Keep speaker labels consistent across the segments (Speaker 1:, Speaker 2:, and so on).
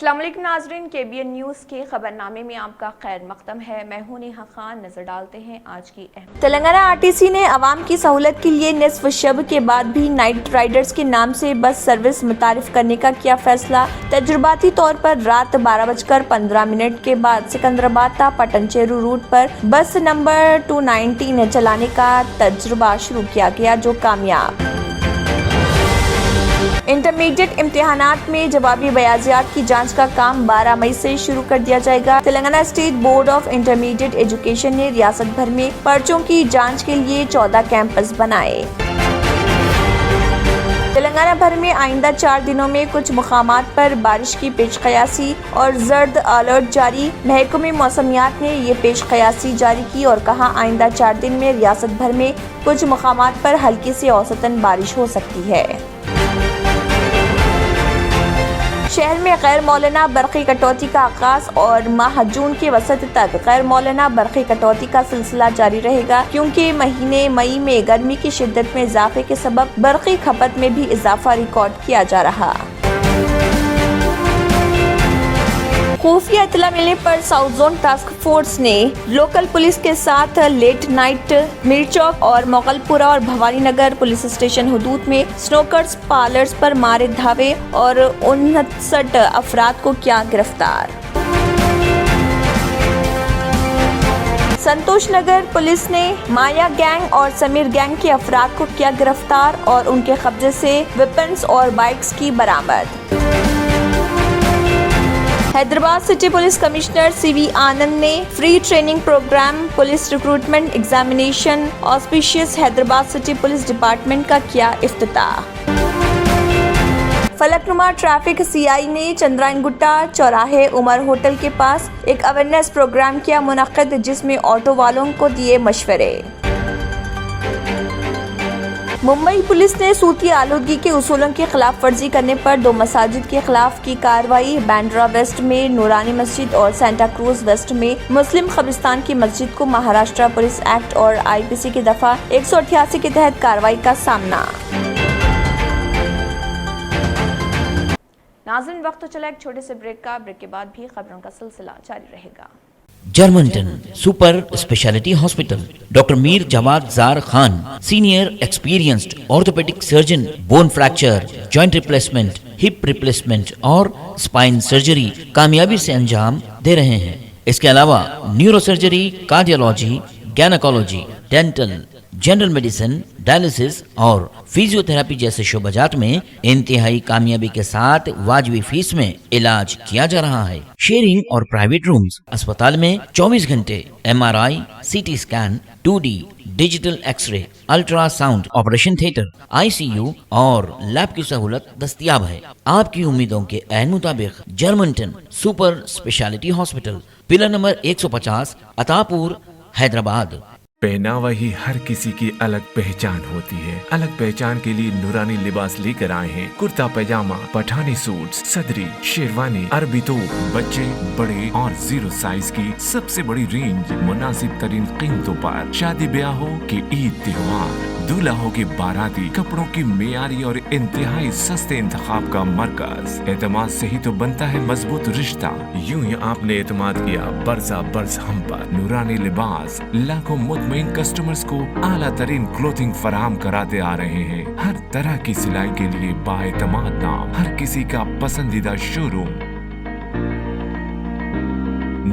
Speaker 1: السلام علیکم ناظرین، KBN نیوز کے خبرنامے میں آپ کا خیر مقدم ہے۔ میں ہوں نیہا خان۔ نظر ڈالتے ہیں آج کی اہم۔
Speaker 2: تلنگانہ RTC نے عوام کی سہولت کے لیے نصف شب کے بعد بھی نائٹ رائڈرز کے نام سے بس سروس متعارف کرنے کا کیا فیصلہ۔ تجرباتی طور پر رات 12:15 کے بعد سکندرآباد تا پٹن چیرو روٹ پر بس نمبر 219 چلانے کا تجربہ شروع کیا گیا، جو کامیاب۔ انٹرمیڈیٹ امتحانات میں جوابی بیاضیات کی جانچ کا کام 12 مئی سے شروع کر دیا جائے گا۔ Telangana state board of intermediate education نے ریاست بھر میں پرچوں کی جانچ کے لیے 14 کیمپس بنائے۔ تلنگانہ بھر میں آئندہ 4 دنوں میں کچھ مقامات پر بارش کی پیش قیاسی اور زرد الرٹ جاری۔ محکمہ موسمیات نے یہ پیش قیاسی جاری کی اور کہا آئندہ 4 دن میں ریاست بھر میں کچھ مقامات پر ہلکی سے اوسطاً بارش ہو سکتی ہے۔ شہر میں غیر مولانا برقی کٹوتی کا آغاز اور ماہ جون کے وسط تک غیر مولانا برقی کٹوتی کا سلسلہ جاری رہے گا، کیونکہ مہینے مئی میں گرمی کی شدت میں اضافے کے سبب برقی کھپت میں بھی اضافہ ریکارڈ کیا جا رہا۔ خفیہ اطلاع ملنے پر ساؤتھ زون ٹاسک فورس نے لوکل پولیس کے ساتھ لیٹ نائٹ میر چوک اور مغل پورہ اور بھوانی نگر پولیس اسٹیشن حدود میں سنوکرز پارلرز پر مارے دھاوے اور 59 افراد کو کیا گرفتار۔ سنتوش نگر پولیس نے مایا گینگ اور سمیر گینگ کے افراد کو کیا گرفتار اور ان کے قبضے سے ویپنز اور بائکس کی برآمد۔ Hyderabad city police commissioner CV Anand نے free training programme police recruitment examination auspices Hyderabad city police department کا کیا افتتاح۔ فلک نما ٹریفک CI نے چندرائن گٹا چوراہے عمر ہوٹل کے پاس ایک اویئرنیس پروگرام کیا منعقد، جس میں آٹو والوں کو دیے مشورے۔ ممبئی پولیس نے صوتی آلودگی کے اصولوں کی خلاف ورزی کرنے پر 2 مساجد کے خلاف کی کارروائی۔ بینڈرا ویسٹ میں نورانی مسجد اور سینٹا کروز ویسٹ میں مسلم قبرستان کی مسجد کو مہاراشٹر پولیس ایکٹ اور IPC کی دفعہ 188 کے تحت کارروائی کا سامنا۔
Speaker 1: ناظرین، وقت تو چلا ایک چھوٹے سے بریک کا۔ بریک کے بعد بھی خبروں کا سلسلہ جاری رہے گا۔
Speaker 3: جرمنٹن super speciality hospital, doctor Mir Jawad Zar Khan, senior experienced orthopaedic surgeon, bone fracture, joint replacement, hip replacement اور اسپائن سرجری کامیابی سے انجام دے رہے ہیں۔ اس کے علاوہ neurosurgery, cardiology, gynaecology, dental, general medicine, dialysis اور فزیو تھراپی جیسے شعبات میں انتہائی کامیابی کے ساتھ واجبی فیس میں علاج کیا جا رہا ہے۔ شیئرنگ اور پرائیویٹ رومز، اسپتال میں 24 گھنٹے MRI، CT scan, 2D digital X ray, ultra sound, operation theatre, ICU اور لیب کی سہولت دستیاب ہے۔ آپ کی امیدوں کے عین مطابق جرمنٹن super speciality hospital, pillar number 150، Attapur, Hyderabad.
Speaker 4: پہناوا ہی ہر کسی کی الگ پہچان ہوتی ہے۔ الگ پہچان کے لیے نورانی لباس لے کر آئے ہیں۔ کرتا پیجامہ، پٹھانی سوٹس، صدری، شیروانی، عربی توپ، بچے، بڑے اور 0 سائز کی سب سے بڑی رینج مناسب ترین قیمتوں پر۔ شادی بیاہ ہو کہ عید تہوار، دولہا ہو کے باراتی، کپڑوں کی معیاری اور انتہائی سستے انتخاب کا مرکز۔ اعتماد سے ہی تو بنتا ہے مضبوط رشتہ۔ یوں ہی آپ نے اعتماد کیا برسا برس ہم پر۔ نورانی لباس لاکھوں مطمئن کسٹمرز کو اعلیٰ ترین کلوتھنگ فراہم کراتے آ رہے ہیں۔ ہر طرح کی سلائی کے لیے بااعتماد نام، ہر کسی کا پسندیدہ شو روم۔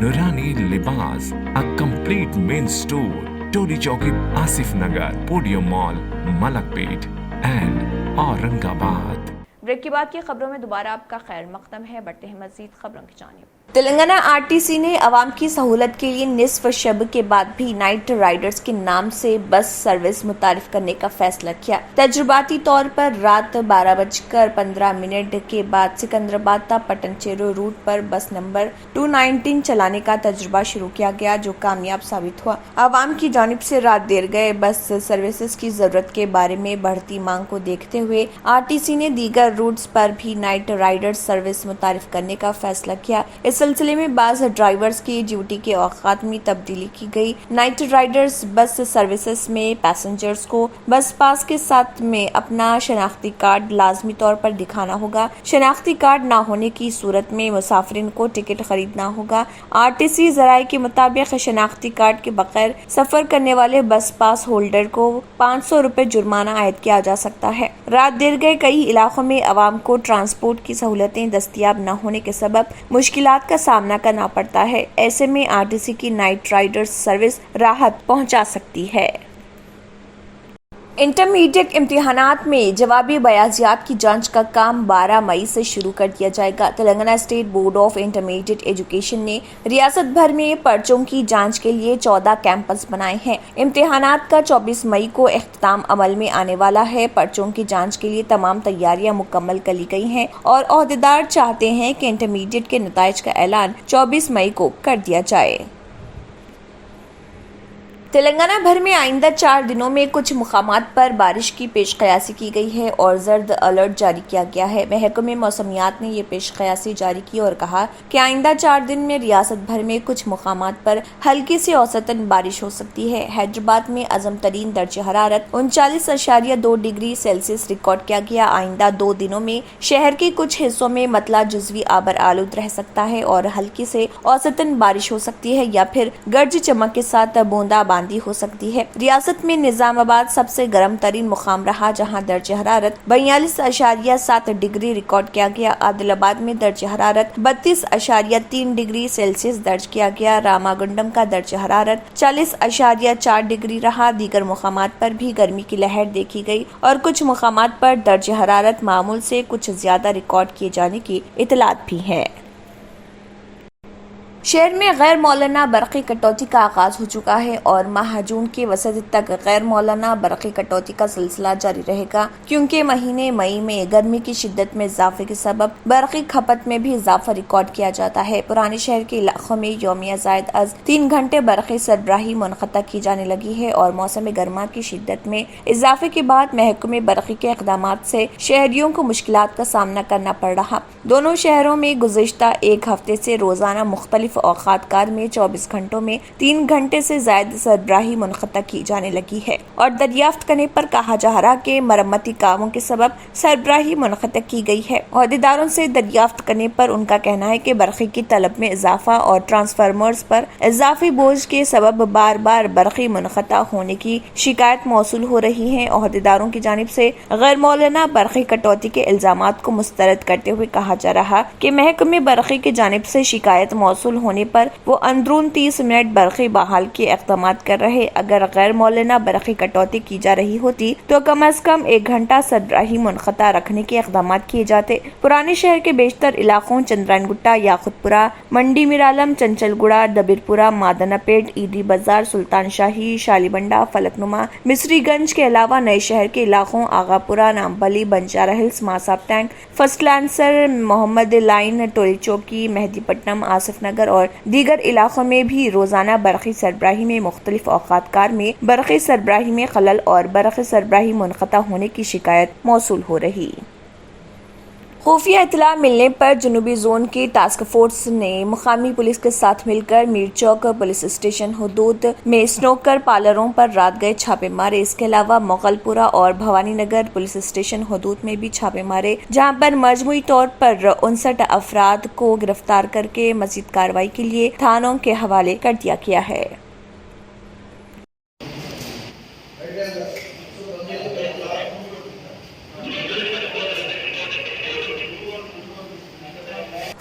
Speaker 4: نورانی لباس، a complete main store، Tolichowki, Asif Nagar, Podium Mall, Malakpet and Aurangabad.
Speaker 1: Break کے بعد کی خبروں میں دوبارہ آپ کا خیر مقدم ہے۔ بڑھتے ہیں مزید خبروں کی جانب۔
Speaker 2: تلنگانہ RTC نے عوام کی سہولت کے لیے نصف شب کے بعد بھی نائٹ رائڈرز کے نام سے بس سروس متعارف کرنے کا فیصلہ کیا۔ تجرباتی طور پر رات 12:15 کے بعد سکندرآباد تا پٹن چیرو روٹ پر بس نمبر 219 چلانے کا تجربہ شروع کیا گیا، جو کامیاب ثابت ہوا۔ عوام کی جانب سے رات دیر گئے بس سروسز کی ضرورت کے بارے میں بڑھتی مانگ کو دیکھتے ہوئے RTC نے دیگر روٹس پر بھی نائٹ رائڈر سروس متعارف کرنے کا فیصلہ کیا۔ اس سلسلے میں بعض ڈرائیورز کی ڈیوٹی کے اوقات میں تبدیلی کی گئی۔ نائٹ رائڈرز بس سروسز میں پیسنجرز کو بس پاس کے ساتھ میں اپنا شناختی کارڈ لازمی طور پر دکھانا ہوگا۔ شناختی کارڈ نہ ہونے کی صورت میں مسافرین کو ٹکٹ خریدنا ہوگا۔ RTC ذرائع کے مطابق شناختی کارڈ کے بغیر سفر کرنے والے بس پاس ہولڈر کو 500 روپے جرمانہ عائد کیا جا سکتا ہے۔ رات دیر گئے کئی علاقوں میں عوام کو ٹرانسپورٹ کی سہولتیں دستیاب نہ ہونے کے سبب مشکلات کا سامنا کرنا پڑتا ہے۔ ایسے میں RTC کی نائٹ رائڈرز سروس راحت پہنچا سکتی ہے۔ انٹرمیڈیٹ امتحانات میں جوابی بیاضیات کی جانچ کا کام 12 مئی سے شروع کر دیا جائے گا۔ Telangana state board of intermediate education نے ریاست بھر میں پرچوں کی جانچ کے لیے 14 کیمپس بنائے ہیں۔ امتحانات کا 24 مئی کو اختتام عمل میں آنے والا ہے۔ پرچوں کی جانچ کے لیے تمام تیاریاں مکمل کر لی گئی ہیں اور عہدیدار چاہتے ہیں کہ انٹرمیڈیٹ کے نتائج کا اعلان 24 مئی کو کر دیا جائے۔ تلنگانہ بھر میں آئندہ 4 دنوں میں کچھ مقامات پر بارش کی پیش قیاسی کی گئی ہے اور زرد الرٹ جاری کیا گیا ہے۔ محکمہ موسمیات نے یہ پیش قیاسی جاری کی اور کہا کہ آئندہ 4 دن میں ریاست بھر میں کچھ مقامات پر ہلکی سے اوسطاً بارش ہو سکتی ہے۔ حیدرآباد میں اعظم ترین درجہ حرارت 39.2 ڈگری سیلسیس ریکارڈ کیا گیا۔ آئندہ 2 دنوں میں شہر کے کچھ حصوں میں مطلع جزوی آبر آلود رہ سکتا ہے اور ہلکی سے اوسطاً بارش ہو سکتی ہے یا پھر گرج چمک کے ساتھ بوندا باندی ہو سکتی ہے۔ ریاست میں نظام آباد سب سے گرم ترین مقام رہا جہاں درجہ حرارت 42.7 ڈگری ریکارڈ کیا گیا۔ عادل آباد میں درجہ حرارت 32.3 ڈگری سیلسیس درج کیا گیا۔ راما گنڈم کا درجہ حرارت 40.4 ڈگری رہا۔ دیگر مقامات پر بھی گرمی کی لہر دیکھی گئی اور کچھ مقامات پر درجہ حرارت معمول سے کچھ زیادہ ریکارڈ کیے جانے کی اطلاعات بھی ہیں۔ شہر میں غیر مولانا برقی کٹوتی کا آغاز ہو چکا ہے اور ماہ جون کے وسط تک غیر مولانا برقی کٹوتی کا سلسلہ جاری رہے گا کیونکہ مہینے مئی میں گرمی کی شدت میں اضافے کے سبب برقی کھپت میں بھی اضافہ ریکارڈ کیا جاتا ہے۔ پرانے شہر کے علاقوں میں یومیہ زائد از 3 گھنٹے برقی سربراہی منقطع کی جانے لگی ہے اور موسم گرما کی شدت میں اضافے کے بعد محکمہ برقی کے اقدامات سے شہریوں کو مشکلات کا سامنا کرنا پڑ رہا۔ دونوں شہروں میں گزشتہ ایک ہفتے سے روزانہ مختلف اوقات کار میں 24 گھنٹوں میں 3 گھنٹے سے زائد سربراہی منقطع کی جانے لگی ہے اور دریافت کرنے پر کہا جا رہا کہ مرمتی کاموں کے سبب سربراہی منقطع کی گئی ہے۔ عہدیداروں سے دریافت کرنے پر ان کا کہنا ہے کہ برقی کی طلب میں اضافہ اور ٹرانسفارمرز پر اضافی بوجھ کے سبب بار بار برقی منقطع ہونے کی شکایت موصول ہو رہی ہے۔ عہدیداروں کی جانب سے غیر مولانا برقی کٹوتی کے الزامات کو مسترد کرتے ہوئے کہا جا رہا کہ محکمہ برقی کی جانب سے شکایت موصول ہونے پر وہ اندرون 30 منٹ برقی بحال کے اقدامات کر رہے۔ اگر غیر مولانا برقی کٹوتی کی جا رہی ہوتی تو کم از کم 1 گھنٹہ سربراہی منقطع رکھنے کے اقدامات کیے جاتے۔ پرانے شہر کے بیشتر علاقوں چندرائن گٹا، یاقوت پورہ، منڈی میرالم، چنچل گڑا، دبیر پورہ، مادنا پیٹ، ایڈی بازار، سلطان شاہی، شالی بنڈا، فلک نما، مصری گنج کے علاوہ نئے شہر کے علاقوں Aghapura, Nampally, Banjara Hills, Masab Tank, First Lancer, Mohammed Line, Toli Chowki, مہدی پٹنم، آصف نگر اور دیگر علاقوں میں بھی روزانہ برقی سربراہی میں مختلف اوقات کار میں برقی سربراہی میں خلل اور برقی سربراہی منقطع ہونے کی شکایت موصول ہو رہی۔ خفیہ اطلاع ملنے پر جنوبی زون کی ٹاسک فورس نے مقامی پولیس کے ساتھ مل کر میر چوک پولیس اسٹیشن حدود میں سنوکر پارلروں پر رات گئے چھاپے مارے۔ اس کے علاوہ مغل پورہ اور بھوانی نگر پولیس اسٹیشن حدود میں بھی چھاپے مارے جہاں پر مجموعی طور پر 59 افراد کو گرفتار کر کے مزید کارروائی کے لیے تھانوں کے حوالے کر دیا گیا ہے۔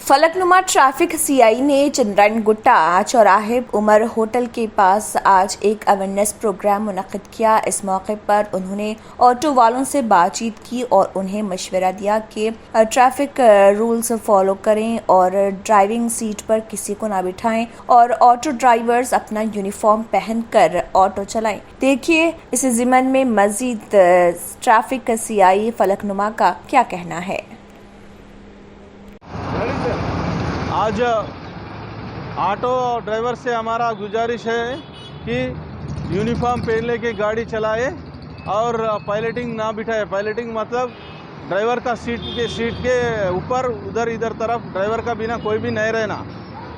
Speaker 2: فلک نما ٹریفک CI نے چندرائن گٹا چوراہے عمر ہوٹل کے پاس آج ایک اویئرنیس پروگرام منعقد کیا۔ اس موقع پر انہوں نے آٹو والوں سے بات چیت کی اور انہیں مشورہ دیا کہ ٹریفک رولز فالو کریں اور ڈرائیونگ سیٹ پر کسی کو نہ بٹھائیں اور آٹو ڈرائیورز اپنا یونیفارم پہن کر آٹو چلائیں۔ دیکھیے اس ضمن میں مزید ٹریفک CI فلک نما کا کیا کہنا ہے۔
Speaker 5: آج آٹو ڈرائیور سے ہمارا گزارش ہے کہ یونیفارم پہن لے کے گاڑی چلائے اور پائلٹنگ نہ بٹھائے۔ پائلٹنگ مطلب ڈرائیور کا سیٹ کے اوپر ادھر طرف ڈرائیور کا بنا کوئی بھی نہیں رہنا۔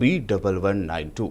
Speaker 6: B1192,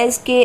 Speaker 2: SK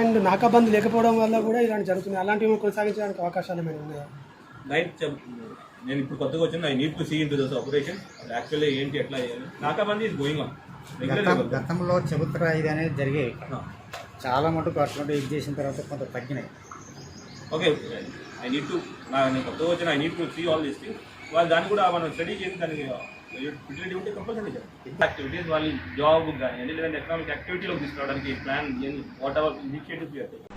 Speaker 7: అండ్ నాకాబంద్ లేకపోవడం వల్ల కూడా ఇలాంటి జరుగుతుంది. అలాంటివి కొనసాగించడానికి అవకాశాలు ఏమైనా ఉన్నాయా?
Speaker 8: నైట్ నేను ఇప్పుడు కొత్తగా వచ్చాను. I need to see into this operation actually ఏంటి ఎట్లా చేయాలి. Nakabandi is going on.
Speaker 9: గతంలో చబుత్ర ఇది అనేది జరిగేవి చాలా మటుకు అటువంటి ఇది చేసిన తర్వాత కొంత తగ్గినాయి.
Speaker 8: ఓకే, ఐ నీడ్ టు నేను కొత్తగా వచ్చాను. I need to see all these things. వాళ్ళు దాన్ని కూడా మనం స్టడీ చేసి దానికి యూటిలిటీ ఉంటే కంపల్సరీ యాక్టివిటీస్ వాళ్ళు జాబ్ కానీ లేదంటే ఎకనామిక్ యాక్టివిటీలోకి తీసుకురావడానికి plan what ever initiatives.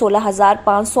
Speaker 2: 16,500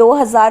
Speaker 2: 2,000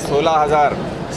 Speaker 10: 16,000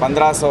Speaker 10: 1,500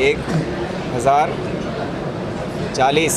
Speaker 10: 1,040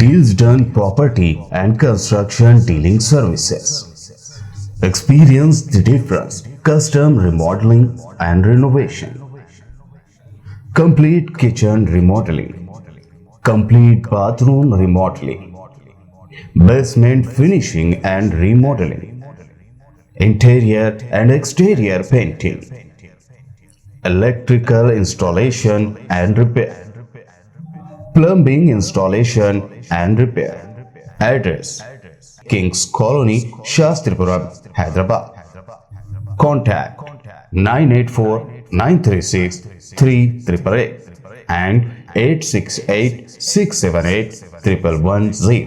Speaker 6: Deals Done Property and Construction Dealing Services. Experience the difference. Custom remodeling and renovation. Complete kitchen remodeling. Complete bathroom remodeling. Basement finishing and remodeling. Interior and exterior painting. Electrical installation and repair. Plumbing installation and repair. Address: Kings Colony, Shastripuram, Hyderabad. Contact 984-936-3888 and 868-678-1110.